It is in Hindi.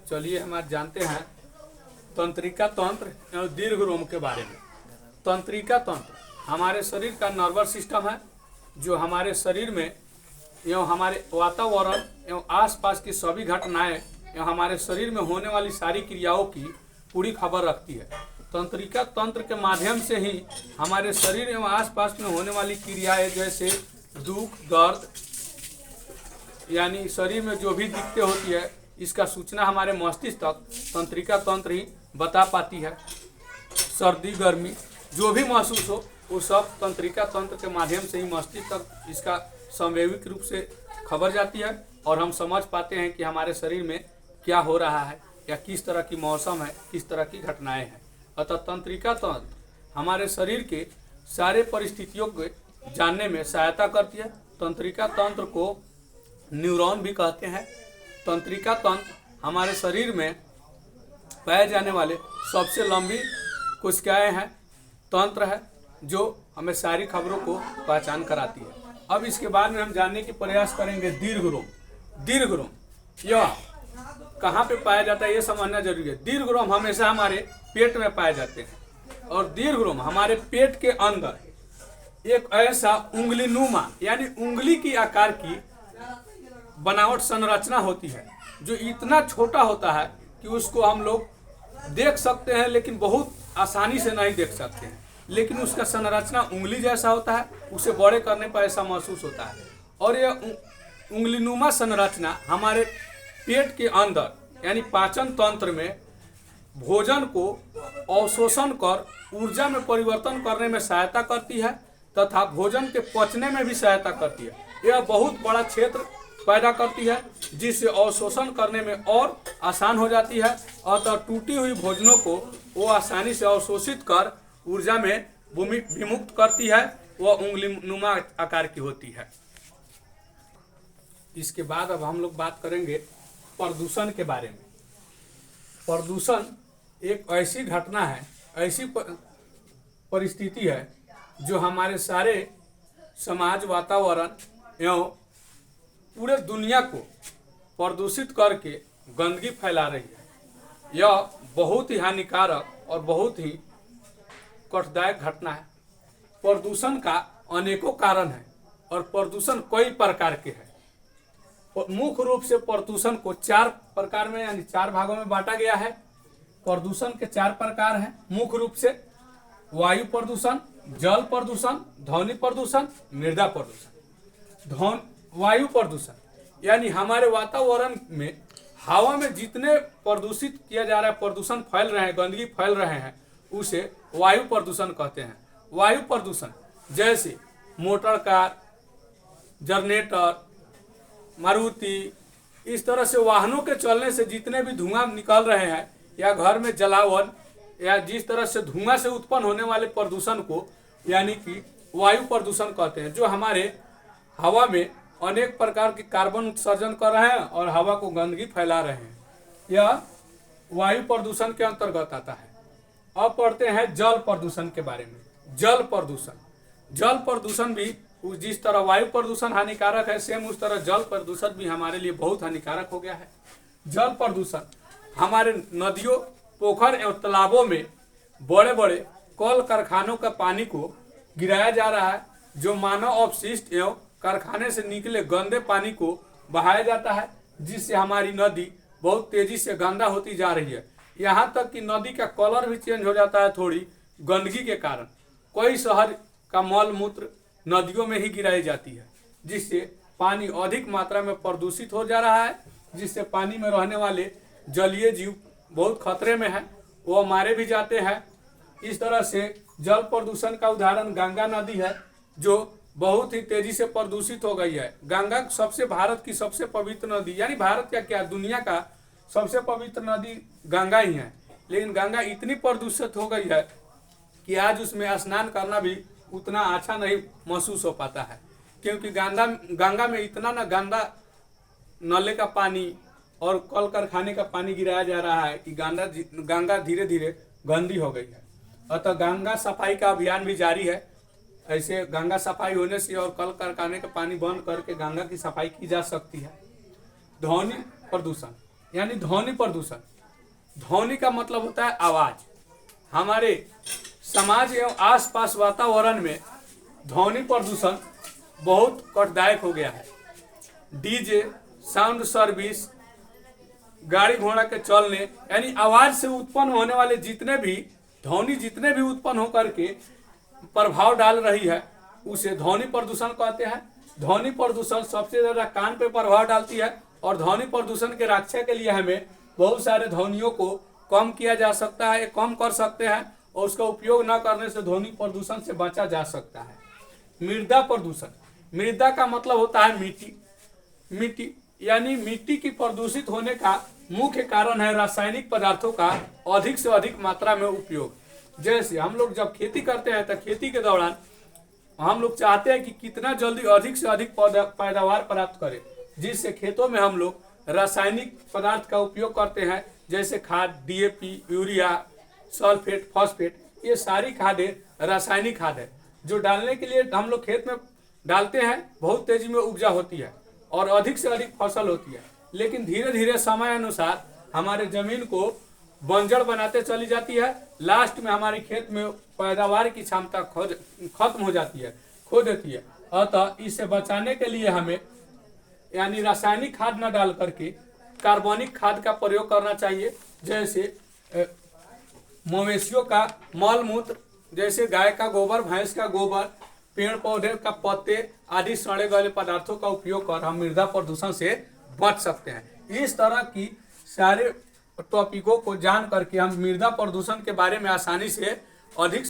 चलिए हम आज जानते हैं तंत्रिका तंत्र एवं दीर्घ रोम के बारे में। तंत्रिका तंत्र हमारे शरीर का नर्वस सिस्टम है जो हमारे शरीर में एवं हमारे वातावरण एवं आसपास की सभी घटनाएं एवं हमारे शरीर में होने वाली सारी क्रियाओं की पूरी खबर रखती है। तंत्रिका तंत्र के माध्यम से ही हमारे शरीर एवं आसपास में होने वाली क्रियाएं जैसे दुख, दर्द यानी शरीर में जो भी दिक्कतें होती है इसका सूचना हमारे मस्तिष्क तक तंत्रिका तंत्र ही बता पाती है। सर्दी, गर्मी जो भी महसूस हो वो सब तंत्रिका तंत्र के माध्यम से ही मस्तिष्क तक इसका संवैविक रूप से खबर जाती है और हम समझ पाते हैं कि हमारे शरीर में क्या हो रहा है या किस तरह की मौसम है, किस तरह की घटनाएं हैं। अतः तंत्रिका तंत्र हमारे शरीर के सारे परिस्थितियों को जानने में सहायता करती है। तंत्रिका तंत्र को न्यूरॉन भी कहते हैं। तंत्रिका तंत्र हमारे शरीर में पाए जाने वाले सबसे लंबी कोशिकाएं हैं, तंत्र है जो हमें सारी खबरों को पहचान कराती है। अब इसके बाद में हम जानने की प्रयास करेंगे दीर्घ रोम। दीर्घ रोम यह कहाँ पे पाया जाता है ये समझना जरूरी है। दीर्घ रोम हमेशा हमारे पेट में पाए जाते हैं और दीर्घ रोम हमारे पेट के अंदर एक ऐसा उंगलीनुमा यानी उंगली की आकार की बनावट संरचना होती है जो इतना छोटा होता है कि उसको हम लोग देख सकते हैं लेकिन बहुत आसानी से नहीं देख सकते हैं, लेकिन उसका संरचना उंगली जैसा होता है। उसे बड़े करने पर ऐसा महसूस होता है और यह उंगलीनुमा संरचना हमारे पेट के अंदर यानी पाचन तंत्र में भोजन को अवशोषण कर ऊर्जा में परिवर्तन करने में सहायता करती है तथा भोजन के पचने में भी सहायता करती है। यह बहुत बड़ा क्षेत्र पैदा करती है जिससे अवशोषण करने में और आसान हो जाती है अतः टूटी हुई भोजनों को वो आसानी से अवशोषित कर ऊर्जा में विमुक्त करती है। वह उंगलीनुमा आकार की होती है। इसके बाद अब हम लोग बात करेंगे प्रदूषण के बारे में। प्रदूषण एक ऐसी घटना है, ऐसी परिस्थिति है जो हमारे सारे समाज, वातावरण एवं पूरे दुनिया को प्रदूषित करके गंदगी फैला रही है। यह बहुत ही हानिकारक और बहुत ही कष्टदायक घटना है। प्रदूषण का अनेकों कारण है और प्रदूषण कई प्रकार के हैं। मुख्य रूप से प्रदूषण को 4 प्रकार में यानी 4 भागों में बांटा गया है। प्रदूषण के 4 प्रकार हैं मुख्य रूप से वायु प्रदूषण, जल प्रदूषण, ध्वनि प्रदूषण, मृदा प्रदूषण। वायु प्रदूषण यानी हमारे वातावरण में हवा में जितने प्रदूषित किया जा रहा है, प्रदूषण फैल रहे हैं, गंदगी फैल रहे हैं, उसे वायु प्रदूषण कहते हैं। वायु प्रदूषण जैसे मोटर कार, जनरेटर, मारुति, इस तरह से वाहनों के चलने से जितने भी धुआं निकल रहे हैं या घर में जलावन या जिस तरह से धुआं से उत्पन्न होने वाले प्रदूषण को यानी कि वायु प्रदूषण कहते हैं। जो हमारे हवा में अनेक प्रकार के कार्बन उत्सर्जन कर रहे हैं और हवा को गंदगी फैला रहे हैं, यह वायु प्रदूषण के अंतर्गत आता है। अब पढ़ते हैं जल प्रदूषण के बारे में। जल प्रदूषण भी जिस तरह वायु प्रदूषण हानिकारक है, सेम उस तरह जल प्रदूषण भी हमारे लिए बहुत हानिकारक हो गया है। जल प्रदूषण हमारे नदियों, पोखर एवं तालाबों में बड़े बड़े कल कारखानों का पानी को गिराया जा रहा है, जो मानव अपशिष्ट एवं कारखाने से निकले गंदे पानी को बहाया जाता है, जिससे हमारी नदी बहुत तेजी से गंदा होती जा रही है। यहाँ तक कि नदी का कलर भी चेंज हो जाता है थोड़ी गंदगी के कारण। कई शहर का मल मूत्र नदियों में ही गिराई जाती है, जिससे पानी अधिक मात्रा में प्रदूषित हो जा रहा है, जिससे पानी में रहने वाले जलीय जीव बहुत खतरे में है, वो मारे भी जाते हैं। इस तरह से जल प्रदूषण का उदाहरण गंगा नदी है जो बहुत ही तेजी से प्रदूषित हो गई है। गंगा भारत की सबसे पवित्र नदी यानी भारत का क्या दुनिया का सबसे पवित्र नदी गंगा ही है, लेकिन गंगा इतनी प्रदूषित हो गई है कि आज उसमें स्नान करना भी उतना अच्छा नहीं महसूस हो पाता है, क्योंकि गंगा में इतना ना गंदा नले का पानी और कल कारखाने का पानी गिराया जा रहा है कि गंगा धीरे धीरे गंदी हो गई है। अतः गंगा सफाई का अभियान भी जारी है। ऐसे गंगा सफाई होने से और कल कारखाने का पानी बंद करके गंगा की सफाई की जा सकती है। ध्वनि प्रदूषण यानी ध्वनि प्रदूषण। ध्वनि का मतलब होता है आवाज। हमारे समाज एवं आसपास वातावरण में ध्वनि प्रदूषण बहुत कष्टदायक हो गया है। डीजे, साउंड सर्विस, गाड़ी घोड़ा के चलने, यानी आवाज से उत्पन्न होने वाले जितने भी ध्वनि जितने भी उत्पन्न होकर के प्रभाव डाल रही है उसे ध्वनि प्रदूषण कहते हैं। ध्वनि प्रदूषण सबसे ज्यादा कान पे प्रभाव डालती है और ध्वनि प्रदूषण के रक्षा के लिए हमें बहुत सारे ध्वनियों को कम किया जा सकता है, कम कर सकते हैं और उसका उपयोग न करने से ध्वनि प्रदूषण से बचा जा सकता है। मृदा प्रदूषण। मृदा का मतलब होता है मिट्टी। मिट्टी यानी मिट्टी की प्रदूषित होने का मुख्य कारण है रासायनिक पदार्थों का अधिक से अधिक मात्रा में उपयोग। जैसे हम लोग जब खेती करते हैं तो खेती के दौरान हम लोग चाहते हैं कि कितना जल्दी अधिक से अधिक पैदावार प्राप्त करें, जिससे खेतों में हम लोग रासायनिक पदार्थ का उपयोग करते हैं, जैसे खाद, डीएपी, यूरिया, सल्फेट, फॉस्फेट। ये सारी खादें रासायनिक खाद है जो डालने के लिए हम लोग खेत में डालते हैं, बहुत तेजी में उपजा होती है और अधिक से अधिक फसल होती है। लेकिन धीरे धीरे समय अनुसार हमारे जमीन को बंजर बनाते चली जाती है। लास्ट में हमारे खेत में पैदावार की क्षमता खत्म हो जाती है, खो देती है। अतः इसे बचाने के लिए हमें यानी रासायनिक खाद न डाल करके कार्बनिक खाद का प्रयोग करना चाहिए। जैसे मवेशियों का मल मूत्र, जैसे गाय का गोबर, भैंस का गोबर, पेड़ पौधे का पत्ते आदि सड़े गले पदार्थों का उपयोग कर हम मृदा प्रदूषण से बच सकते हैं। इस तरह की सारे टॉपिकों को जान करके हम मृदा प्रदूषण के बारे में आसानी से अधिक